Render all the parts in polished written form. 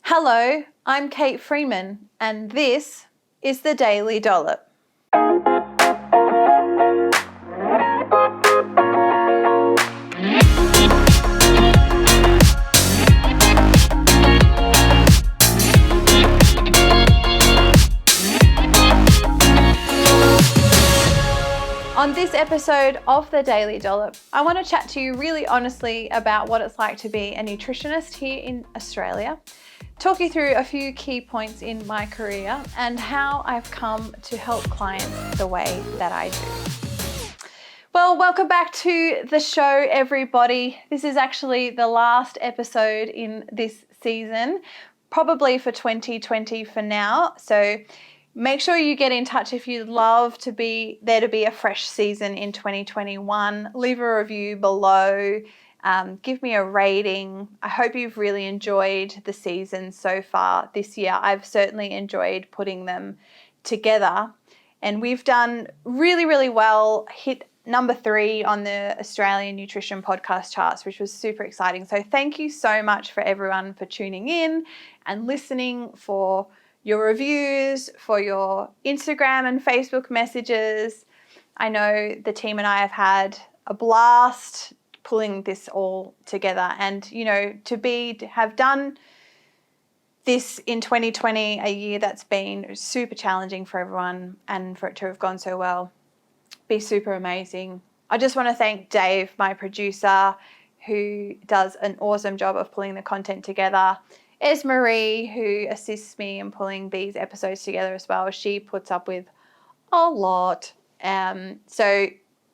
Hello, I'm Kate Freeman, and this is the Daily Dollop. On this episode of the Daily Dollop, I want to chat to you really honestly about what it's like to be a nutritionist here in Australia, talk you through a few key points in my career and how I've come to help clients the way that I do. Well, welcome back to the show, everybody. This is actually the last episode in this season, probably for 2020 for now. So make sure you get in touch if you'd love to be there to be a fresh season in 2021. Leave a review below. Give me a rating. I hope you've really enjoyed the season so far this year. I've certainly enjoyed putting them together. And we've done really, really well, hit number 3 on the Australian Nutrition podcast charts, which was super exciting. So thank you so much for everyone for tuning in and listening, for your reviews, for your Instagram and Facebook messages. I know the team and I have had a blast pulling this all together, and to have done this in 2020, a year that's been super challenging for everyone, and for it to have gone so well, be super amazing. I just want to thank Dave, my producer, who does an awesome job of pulling the content together. Marie, who assists me in pulling these episodes together as well. She puts up with a lot. So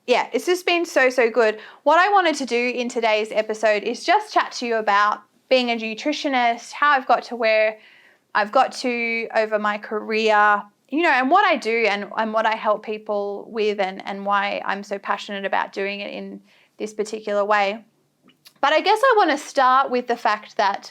yeah, it's just been so good. What I wanted to do in today's episode is just chat to you about being a nutritionist, how I've got to where I've got to over my career, and what I do and what I help people with, and why I'm so passionate about doing it in this particular way. But I guess I want to start with the fact that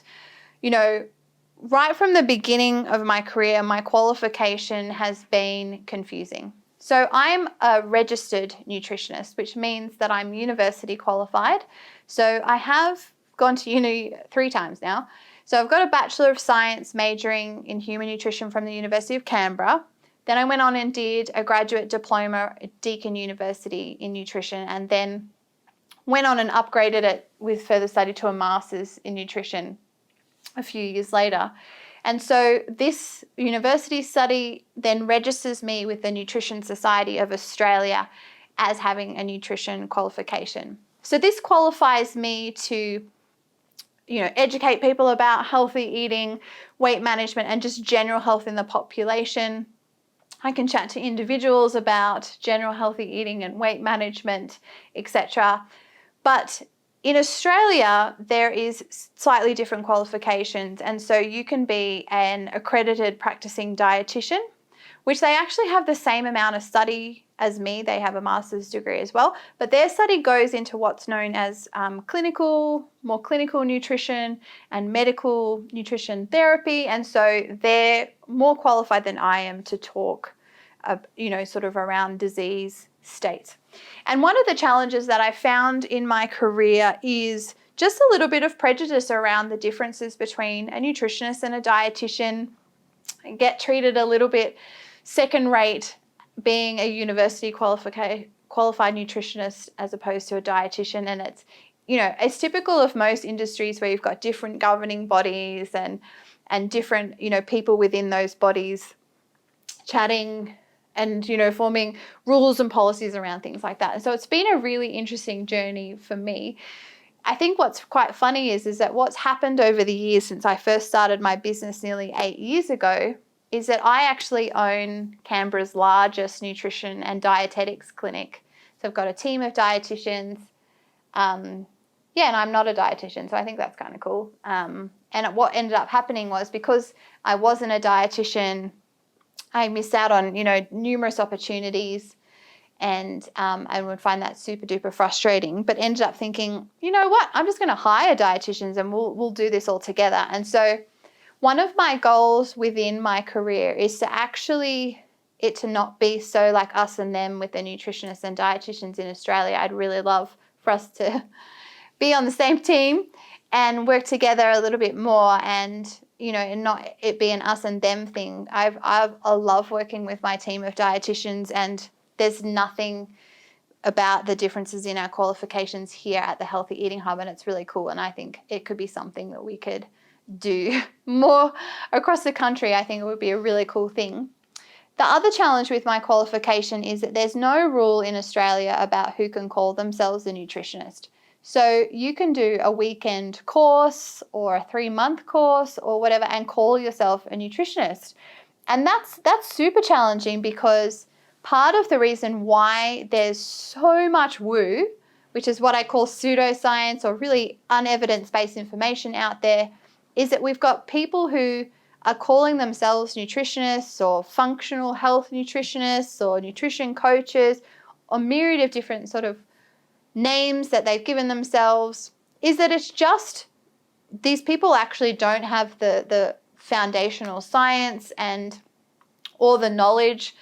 right from the beginning of my career, my qualification has been confusing. So I'm a registered nutritionist, which means that I'm university qualified. So I have gone to uni 3 times now. So I've got a Bachelor of Science majoring in human nutrition from the University of Canberra. Then I went on and did a graduate diploma at Deakin University in nutrition, and then went on and upgraded it with further study to a master's in nutrition a few years later. And so this university study then registers me with the Nutrition Society of Australia as having a nutrition qualification. So this qualifies me to, educate people about healthy eating, weight management, and just general health in the population. I can chat to individuals about general healthy eating and weight management, etc. But in Australia, there is slightly different qualifications, and so you can be an accredited practicing dietitian, which they actually have the same amount of study as me. They have a master's degree as well, but their study goes into what's known as more clinical nutrition and medical nutrition therapy, and so they're more qualified than I am to talk, sort of around disease states. And one of the challenges that I found in my career is just a little bit of prejudice around the differences between a nutritionist and a dietitian. I get treated a little bit second rate being a university qualified nutritionist as opposed to a dietitian. And it's typical of most industries where you've got different governing bodies and different, people within those bodies chatting and, forming rules and policies around things like that. And so it's been a really interesting journey for me. I think what's quite funny is that what's happened over the years since I first started my business nearly 8 years ago is that I actually own Canberra's largest nutrition and dietetics clinic. So I've got a team of dietitians. And I'm not a dietitian, so I think that's kind of cool. And what ended up happening was, because I wasn't a dietitian, I missed out on, numerous opportunities, and I would find that super duper frustrating, but ended up thinking, I'm just going to hire dietitians and we'll do this all together. And so one of my goals within my career is to actually it to not be so like us and them with the nutritionists and dietitians in Australia. I'd really love for us to be on the same team and work together a little bit more and, and not it be an us and them thing. I love working with my team of dietitians, and there's nothing about the differences in our qualifications here at the Healthy Eating Hub, and it's really cool. And I think it could be something that we could do more across the country. I think it would be a really cool thing. The other challenge with my qualification is that there's no rule in Australia about who can call themselves a nutritionist. So you can do a weekend course or a 3-month course or whatever and call yourself a nutritionist. And that's super challenging, because part of the reason why there's so much woo, which is what I call pseudoscience or really unevidence-based information out there, is that we've got people who are calling themselves nutritionists or functional health nutritionists or nutrition coaches, or myriad of different sort of names that they've given themselves, is that it's just these people actually don't have the foundational science and all the knowledge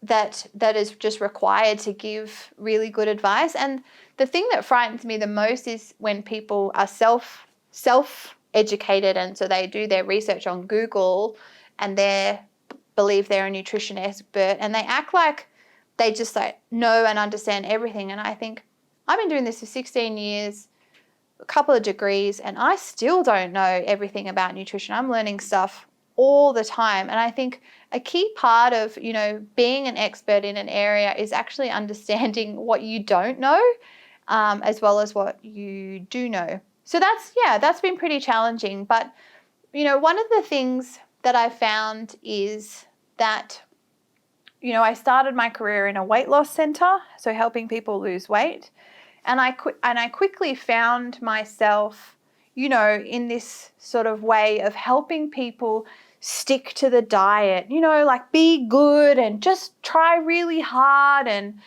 that is just required to give really good advice. And the thing that frightens me the most is when people are self-educated, and so they do their research on Google and they believe they're a nutrition expert, and they act like they just like know and understand everything. And I think, I've been doing this for 16 years, a couple of degrees, and I still don't know everything about nutrition. I'm learning stuff all the time. And I think a key part of, being an expert in an area is actually understanding what you don't know, as well as what you do know. So that's been pretty challenging. But, one of the things that I found is that, I started my career in a weight loss center, so helping people lose weight. And I quickly found myself, in this sort of way of helping people stick to the diet, like be good and just try really hard. And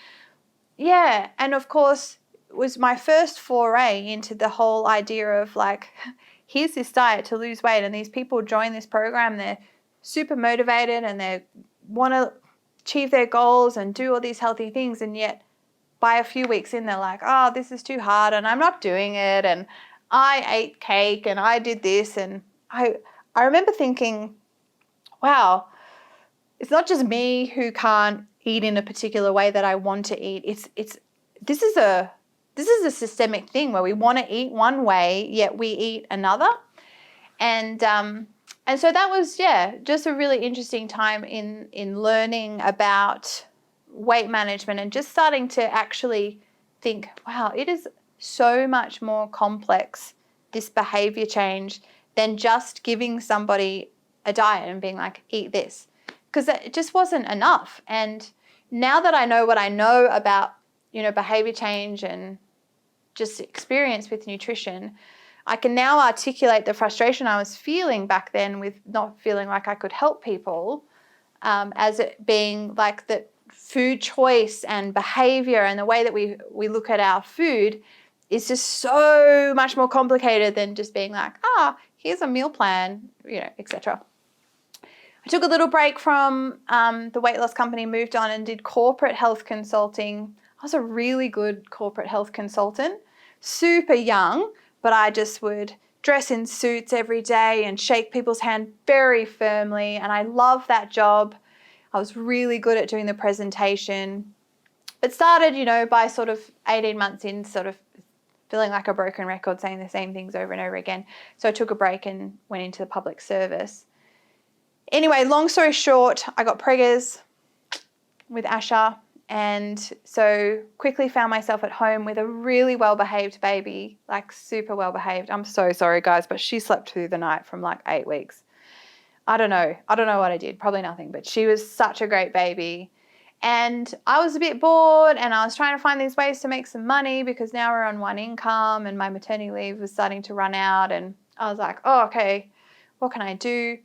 and of course, it was my first foray into the whole idea of like, here's this diet to lose weight, and these people join this program, they're super motivated and they want to achieve their goals and do all these healthy things, and yet by a few weeks in, they're like, oh, this is too hard and I'm not doing it, and I ate cake and I did this. And I remember thinking, wow, it's not just me who can't eat in a particular way that I want to eat. This is a systemic thing where we want to eat one way, yet we eat another. And so that was, just a really interesting time in learning about weight management and just starting to actually think, wow, it is so much more complex, this behavior change, than just giving somebody a diet and being like, eat this, because it just wasn't enough. And now that I know what I know about, behavior change and just experience with nutrition, I can now articulate the frustration I was feeling back then with not feeling like I could help people, as it being like the food choice and behavior and the way that we look at our food is just so much more complicated than just being like, here's a meal plan, etc. I took a little break from the weight loss company, moved on and did corporate health consulting. I was a really good corporate health consultant, super young, but I just would dress in suits every day and shake people's hand very firmly. And I loved that job. I was really good at doing the presentation, but started, by sort of 18 months in, sort of feeling like a broken record, saying the same things over and over again. So I took a break and went into the public service. Anyway, long story short, I got preggers with Asha, and so quickly found myself at home with a really well-behaved baby, like super well-behaved. I'm so sorry, guys, but she slept through the night from like 8 weeks. I don't know what I did, probably nothing, but she was such a great baby. And I was a bit bored, and I was trying to find these ways to make some money, because now we're on one income and my maternity leave was starting to run out. And I was like, oh, okay, what can I do?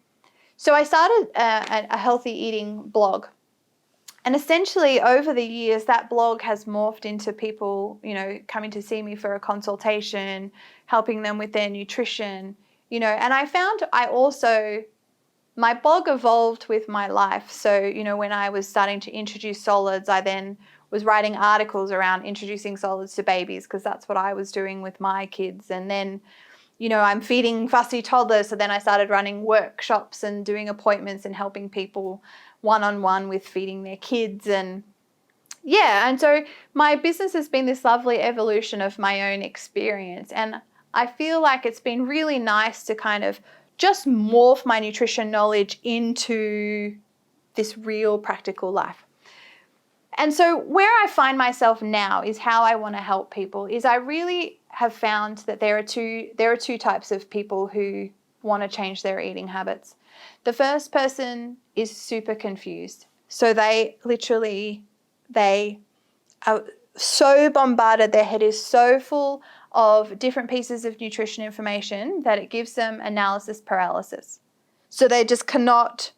So I started a healthy eating blog. And essentially over the years, that blog has morphed into people, coming to see me for a consultation, helping them with their nutrition, and I found my blog evolved with my life. So, when I was starting to introduce solids, I then was writing articles around introducing solids to babies, because that's what I was doing with my kids. And then I'm feeding fussy toddlers. So then I started running workshops and doing appointments and helping people one-on-one with feeding their kids. And so my business has been this lovely evolution of my own experience. And I feel like it's been really nice to kind of just morph my nutrition knowledge into this real practical life. And so where I find myself now is how I want to help people is I really have found that there are two types of people who want to change their eating habits. The first person is super confused. So they are so bombarded, their head is so full of different pieces of nutrition information that it gives them analysis paralysis. So they just cannot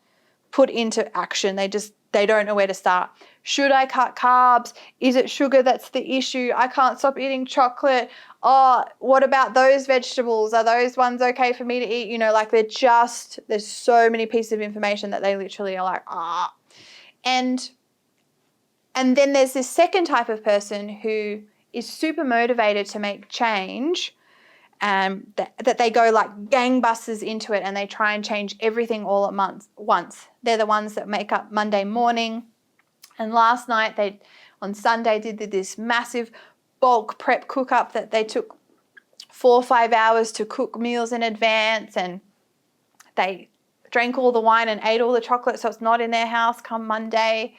put into action. They don't know where to start. Should I cut carbs? Is it sugar that's the issue? I can't stop eating chocolate. Oh, what about those vegetables? Are those ones okay for me to eat? There's so many pieces of information that they literally are like, And then there's this second type of person who is super motivated to make change, that they go like gangbusters into it and they try and change everything all at once. They're the ones that make up Monday morning. And last night on Sunday did this massive bulk prep cook up that they took 4 or 5 hours to cook meals in advance, and they drank all the wine and ate all the chocolate so it's not in their house come Monday,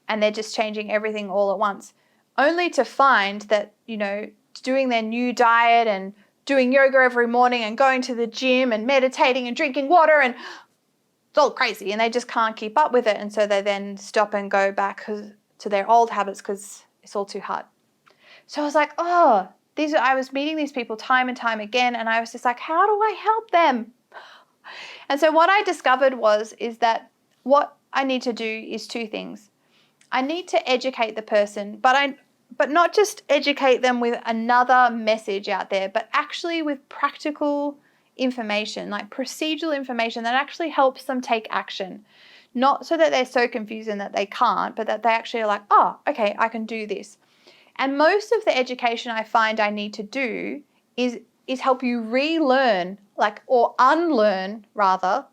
and they're just changing everything all at once, only to find that, doing their new diet and doing yoga every morning and going to the gym and meditating and drinking water, and it's all crazy, and they just can't keep up with it. And so they then stop and go back to their old habits because it's all too hard. So I was like, I was meeting these people time and time again, and I was just like, how do I help them? And so what I discovered is that what I need to do is two things. I need to educate the person, but not just educate them with another message out there, but actually with practical information, like procedural information that actually helps them take action. Not so that they're so confused and that they can't, but that they actually are like, okay, I can do this. And most of the education I find I need to do is help you relearn, or unlearn rather,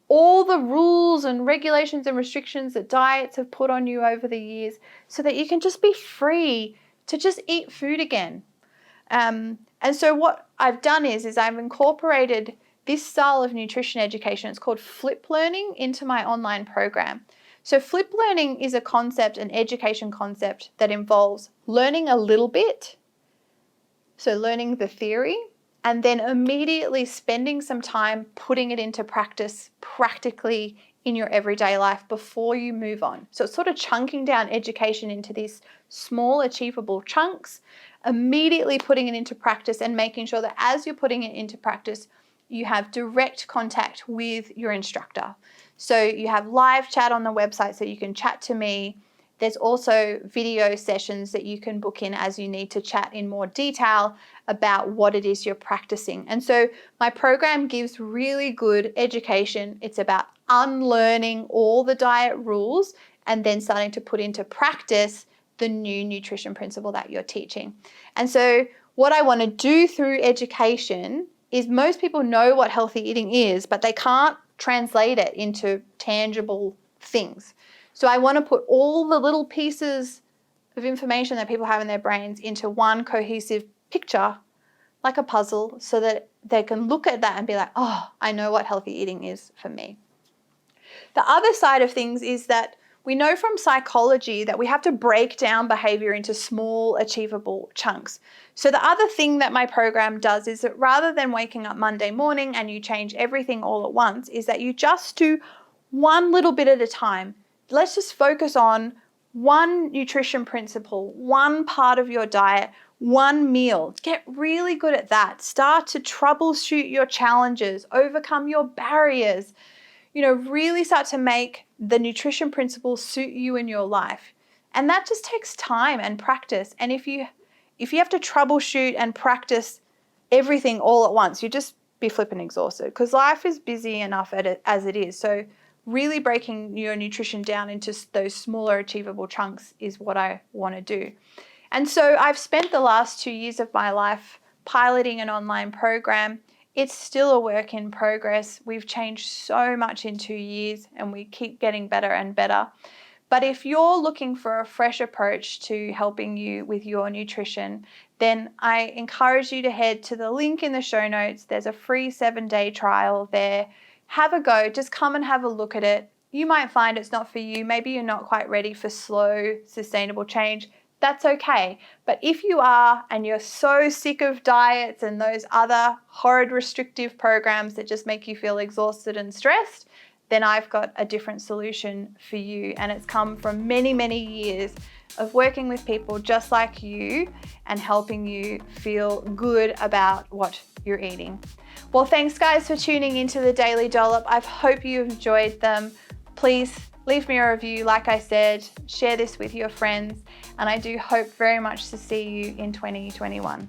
all the rules and regulations and restrictions that diets have put on you over the years, so that you can just be free to just eat food again. And so what I've done is I've incorporated this style of nutrition education, it's called flip learning, into my online program. So flip learning is a concept, an education concept that involves learning a little bit, so learning the theory, and then immediately spending some time putting it into practice practically in your everyday life before you move on. So it's sort of chunking down education into these small achievable chunks, immediately putting it into practice and making sure that as you're putting it into practice, you have direct contact with your instructor. So you have live chat on the website so you can chat to me. There's also video sessions that you can book in as you need to chat in more detail about what it is you're practicing. And so my program gives really good education. It's about unlearning all the diet rules and then starting to put into practice the new nutrition principle that you're teaching. And so what I want to do through education is, most people know what healthy eating is, but they can't translate it into tangible things. So I want to put all the little pieces of information that people have in their brains into one cohesive picture, like a puzzle, so that they can look at that and be like, I know what healthy eating is for me. The other side of things is that we know from psychology that we have to break down behavior into small, achievable chunks. So the other thing that my program does is that rather than waking up Monday morning and you change everything all at once, is that you just do one little bit at a time. Let's just focus on one nutrition principle, one part of your diet, one meal. Get really good at that. Start to troubleshoot your challenges, overcome your barriers. Really start to make the nutrition principles suit you in your life. And that just takes time and practice. And if you have to troubleshoot and practice everything all at once, you just be flipping exhausted, because life is busy enough as it is. So really breaking your nutrition down into those smaller achievable chunks is what I want to do. And so I've spent the last 2 years of my life piloting an online program It's still a work in progress. We've changed so much in 2 years and we keep getting better and better. But if you're looking for a fresh approach to helping you with your nutrition, then I encourage you to head to the link in the show notes. There's a free 7-day trial there. Have a go. Just come and have a look at it. You might find it's not for you. Maybe you're not quite ready for slow, sustainable change. That's okay. But if you are, and you're so sick of diets and those other horrid restrictive programs that just make you feel exhausted and stressed, then I've got a different solution for you. And it's come from many, many years of working with people just like you and helping you feel good about what you're eating. Well, thanks guys for tuning into the Daily Dollop. I hope you enjoyed them. Please leave me a review, like I said, share this with your friends, and I do hope very much to see you in 2021.